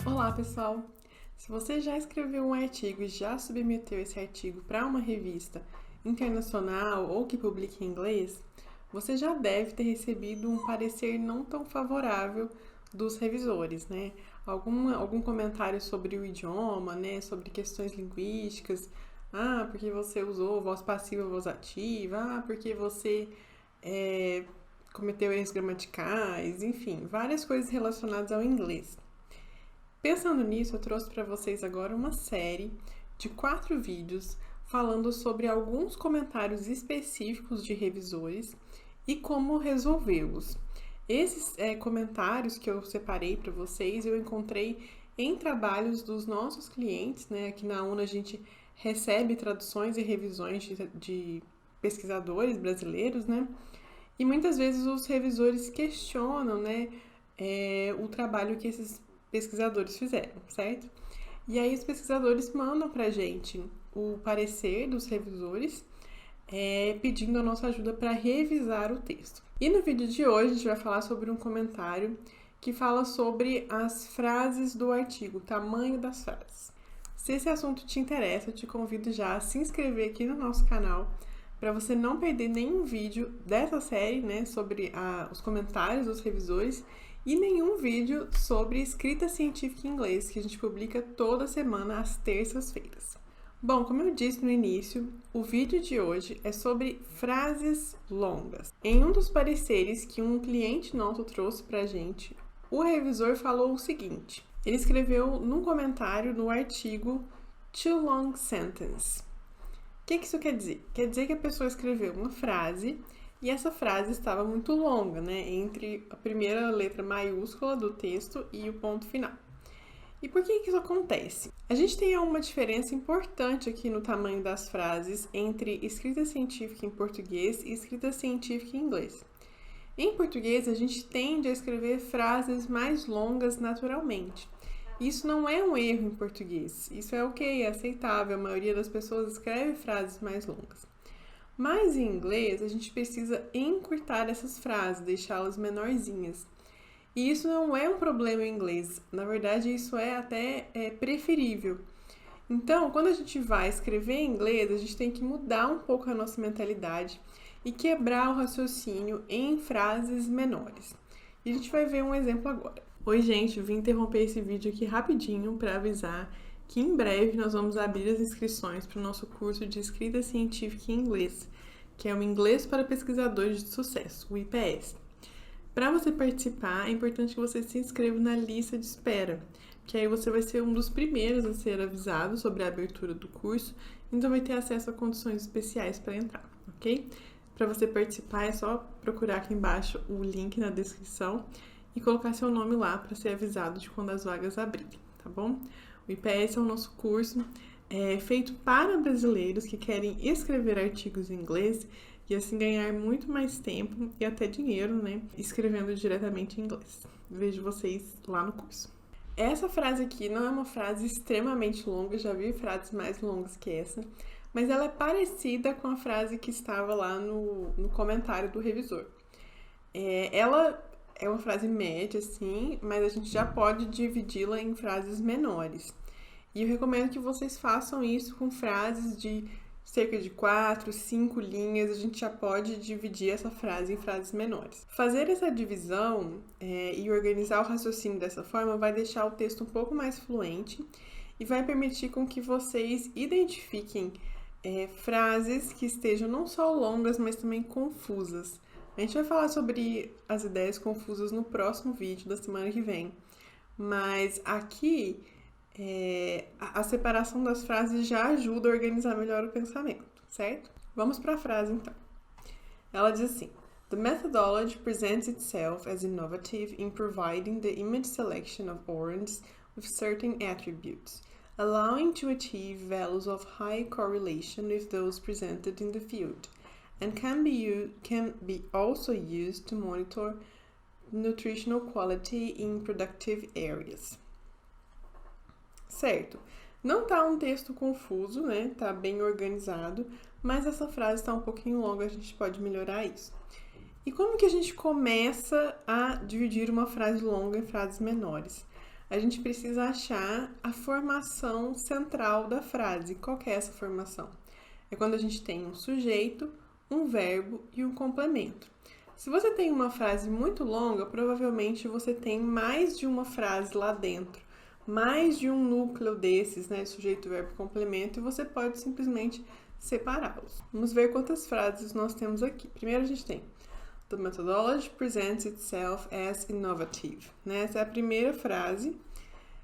Olá, pessoal! Se você já escreveu um artigo e já submeteu esse artigo para uma revista internacional ou que publique em inglês, você já deve ter recebido um parecer não tão favorável dos revisores, né? Algum comentário sobre o idioma, né? Sobre questões linguísticas. Ah, porque você usou voz passiva, voz ativa. Ah, porque você é, cometeu erros gramaticais. Enfim, várias coisas relacionadas ao inglês. Pensando nisso, eu trouxe para vocês agora uma série de 4 vídeos falando sobre alguns comentários específicos de revisores e como resolvê-los. Esses comentários que eu separei para vocês eu encontrei em trabalhos dos nossos clientes, né? Aqui na UNA a gente recebe traduções e revisões de pesquisadores brasileiros, né? E muitas vezes os revisores questionam, né, o trabalho que esses pesquisadores fizeram, certo? E aí os pesquisadores mandam pra gente o parecer dos revisores, pedindo a nossa ajuda para revisar o texto. E no vídeo de hoje a gente vai falar sobre um comentário que fala sobre as frases do artigo, o tamanho das frases. Se esse assunto te interessa, eu te convido já a se inscrever aqui no nosso canal para você não perder nenhum vídeo dessa série, né, sobre os comentários dos revisores e nenhum vídeo sobre escrita científica em inglês, que a gente publica toda semana às terças-feiras. Bom, como eu disse no início, o vídeo de hoje é sobre frases longas. Em um dos pareceres que um cliente nosso trouxe pra gente, o revisor falou o seguinte: ele escreveu num comentário no artigo Too Long Sentence. O que isso quer dizer? Quer dizer que a pessoa escreveu uma frase e essa frase estava muito longa, né? Entre a primeira letra maiúscula do texto e o ponto final. E por que isso acontece? A gente tem uma diferença importante aqui no tamanho das frases entre escrita científica em português e escrita científica em inglês. Em português, a gente tende a escrever frases mais longas naturalmente. Isso não é um erro em português. Isso é ok, é aceitável. A maioria das pessoas escreve frases mais longas. Mas em inglês, a gente precisa encurtar essas frases, deixá-las menorzinhas. E isso não é um problema em inglês. Na verdade, isso é até preferível. Então, quando a gente vai escrever em inglês, a gente tem que mudar um pouco a nossa mentalidade e quebrar o raciocínio em frases menores. E a gente vai ver um exemplo agora. Oi, gente, vim interromper esse vídeo aqui rapidinho para avisar que em breve nós vamos abrir as inscrições para o nosso curso de escrita científica em inglês, que é o Inglês para Pesquisadores de Sucesso, o IPS. Para você participar, é importante que você se inscreva na lista de espera, que aí você vai ser um dos primeiros a ser avisado sobre a abertura do curso, então vai ter acesso a condições especiais para entrar, ok? Para você participar é só procurar aqui embaixo o link na descrição e colocar seu nome lá para ser avisado de quando as vagas abrirem, tá bom? O IPS é o nosso curso feito para brasileiros que querem escrever artigos em inglês e assim ganhar muito mais tempo e até dinheiro, né, escrevendo diretamente em inglês. Vejo vocês lá no curso. Essa frase aqui não é uma frase extremamente longa, já vi frases mais longas que essa, mas ela é parecida com a frase que estava lá no comentário do revisor. Ela é uma frase média, assim, mas a gente já pode dividi-la em frases menores. E eu recomendo que vocês façam isso com frases de cerca de 4, 5 linhas, a gente já pode dividir essa frase em frases menores. Fazer essa divisão e organizar o raciocínio dessa forma vai deixar o texto um pouco mais fluente e vai permitir com que vocês identifiquem frases que estejam não só longas, mas também confusas. A gente vai falar sobre as ideias confusas no próximo vídeo da semana que vem, mas aqui a separação das frases já ajuda a organizar melhor o pensamento, certo? Vamos para a frase então. Ela diz assim: The methodology presents itself as innovative in providing the image selection of oranges with certain attributes, allowing to achieve values of high correlation with those presented in the field, and can be also used to monitor nutritional quality in productive areas. Certo. Não tá um texto confuso, né? Tá bem organizado, mas essa frase tá um pouquinho longa, a gente pode melhorar isso. E como que a gente começa a dividir uma frase longa em frases menores? a gente precisa achar a formação central da frase. Qual que é essa formação? É quando a gente tem um sujeito, um verbo e um complemento. Se você tem uma frase muito longa, provavelmente você tem mais de uma frase lá dentro, mais de um núcleo desses, né, sujeito, verbo e complemento, e você pode simplesmente separá-los. Vamos ver quantas frases nós temos aqui. Primeiro a gente tem: The methodology presents itself as innovative. Né? Essa é a primeira frase.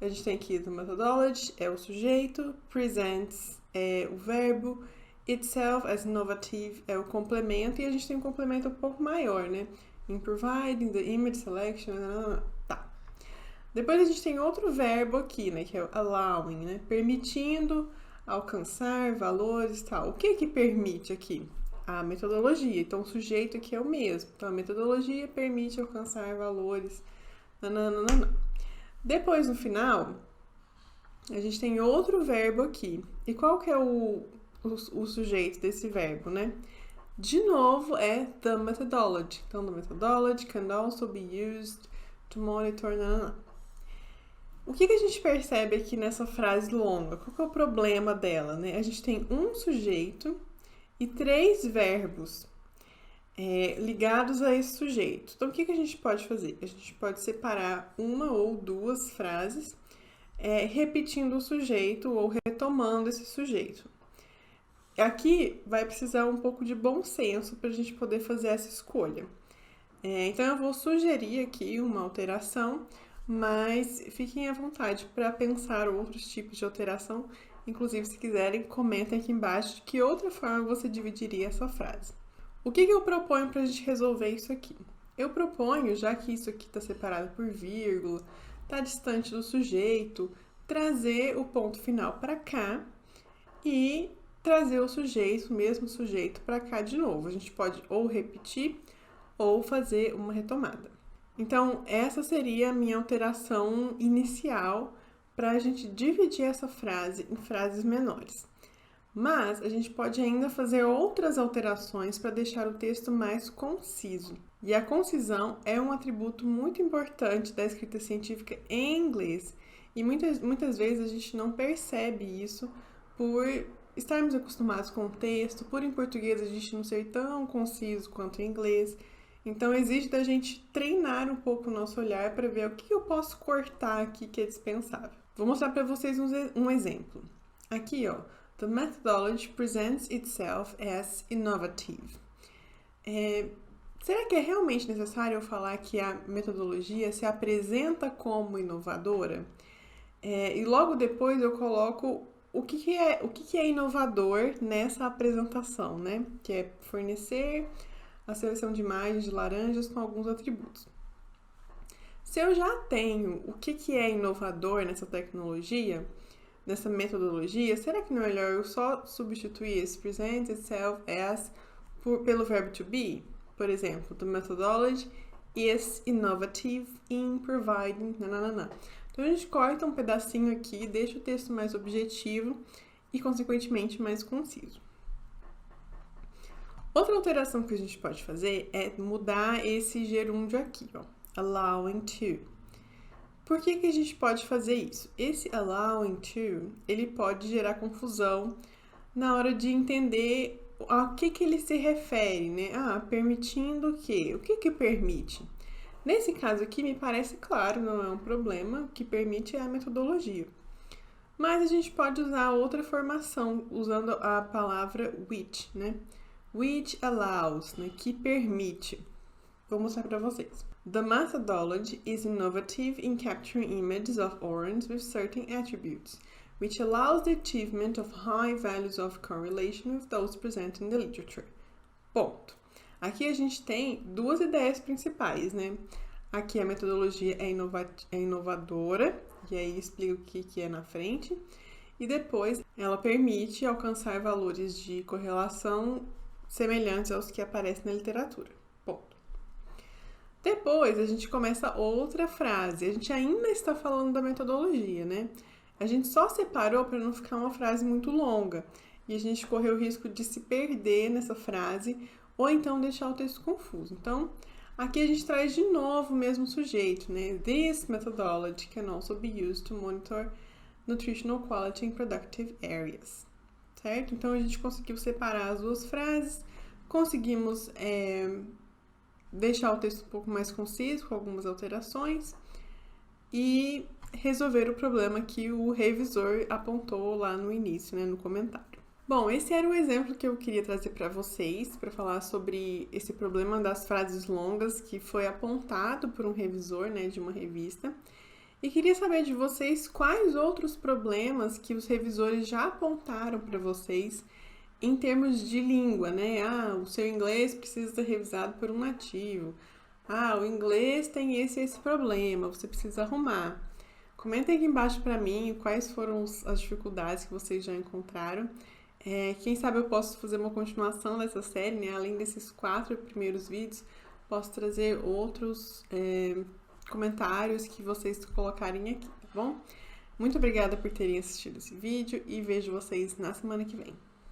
A gente tem aqui: the methodology é o sujeito, presents é o verbo, itself as innovative é o complemento, e a gente tem um complemento um pouco maior, né? In providing the image selection. Tá. Depois a gente tem outro verbo aqui, né? Que é o allowing, né? Permitindo alcançar valores e tal. O que que permite aqui? A metodologia. Então, o sujeito aqui é o mesmo. Então, a metodologia permite alcançar valores. Nananana. Depois, no final, a gente tem outro verbo aqui. E qual que é o sujeito desse verbo, né? De novo, é the methodology. Então, the methodology can also be used to monitor. Nanana. O que a gente percebe aqui nessa frase longa? Qual que é o problema dela, né? A gente tem um sujeito e 3 verbos ligados a esse sujeito. Então, o que a gente pode fazer? A gente pode separar uma ou duas frases repetindo o sujeito ou retomando esse sujeito. Aqui vai precisar um pouco de bom senso para a gente poder fazer essa escolha. Então, eu vou sugerir aqui uma alteração, mas fiquem à vontade para pensar outros tipos de alteração. Inclusive, se quiserem, comentem aqui embaixo de que outra forma você dividiria essa frase. O que eu proponho para a gente resolver isso aqui? Eu proponho, já que isso aqui está separado por vírgula, está distante do sujeito, trazer o ponto final para cá e trazer o sujeito, o mesmo sujeito, para cá de novo. A gente pode ou repetir ou fazer uma retomada. Então, essa seria a minha alteração inicial para a gente dividir essa frase em frases menores. Mas a gente pode ainda fazer outras alterações para deixar o texto mais conciso. E a concisão é um atributo muito importante da escrita científica em inglês. E muitas vezes a gente não percebe isso por estarmos acostumados com o texto, por em português a gente não ser tão conciso quanto em inglês. Então, exige da gente treinar um pouco o nosso olhar para ver o que eu posso cortar aqui que é dispensável. Vou mostrar para vocês um exemplo. Aqui, ó, the methodology presents itself as innovative. Será que é realmente necessário eu falar que a metodologia se apresenta como inovadora? E logo depois eu coloco o que é inovador nessa apresentação, né? Que é fornecer a seleção de imagens de laranjas com alguns atributos. Se eu já tenho o que é inovador nessa tecnologia, nessa metodologia, será que não é melhor eu só substituir esse present itself as pelo verbo to be? Por exemplo, the methodology is innovative in providing... Nananana. Então, a gente corta um pedacinho aqui, deixa o texto mais objetivo e, consequentemente, mais conciso. Outra alteração que a gente pode fazer é mudar esse gerúndio aqui, ó, allowing to. Por que a gente pode fazer isso? Esse allowing to, ele pode gerar confusão na hora de entender a que ele se refere, né? Permitindo o quê? O que permite? Nesse caso aqui, me parece claro, não é um problema, o que permite é a metodologia. Mas a gente pode usar outra formação, usando a palavra which, né? Which allows, né? Que permite. Vou mostrar para vocês. The methodology is innovative in capturing images of orange with certain attributes, which allows the achievement of high values of correlation with those present in the literature. Ponto. Aqui a gente tem duas ideias principais, né? Aqui a metodologia é inovadora, e aí explica o que é na frente. E depois ela permite alcançar valores de correlação semelhantes aos que aparecem na literatura. Ponto. Depois a gente começa outra frase. A gente ainda está falando da metodologia, né? A gente só separou para não ficar uma frase muito longa. E a gente correu o risco de se perder nessa frase ou então deixar o texto confuso. Então, Aqui a gente traz de novo o mesmo sujeito, né? This methodology can also be used to monitor nutritional quality in productive areas, certo? Então, a gente conseguiu separar as duas frases, conseguimos deixar o texto um pouco mais conciso, com algumas alterações, e resolver o problema que o revisor apontou lá no início, né, no comentário. Bom, esse era o exemplo que eu queria trazer para vocês, para falar sobre esse problema das frases longas que foi apontado por um revisor, né, de uma revista. E queria saber de vocês quais outros problemas que os revisores já apontaram para vocês em termos de língua, né? Ah, o seu inglês precisa ser revisado por um nativo. Ah, o inglês tem esse problema, você precisa arrumar. Comentem aqui embaixo para mim quais foram as dificuldades que vocês já encontraram. Quem sabe eu posso fazer uma continuação dessa série, né? Além desses 4 primeiros vídeos, posso trazer outros comentários que vocês colocarem aqui, tá bom? Muito obrigada por terem assistido esse vídeo e vejo vocês na semana que vem.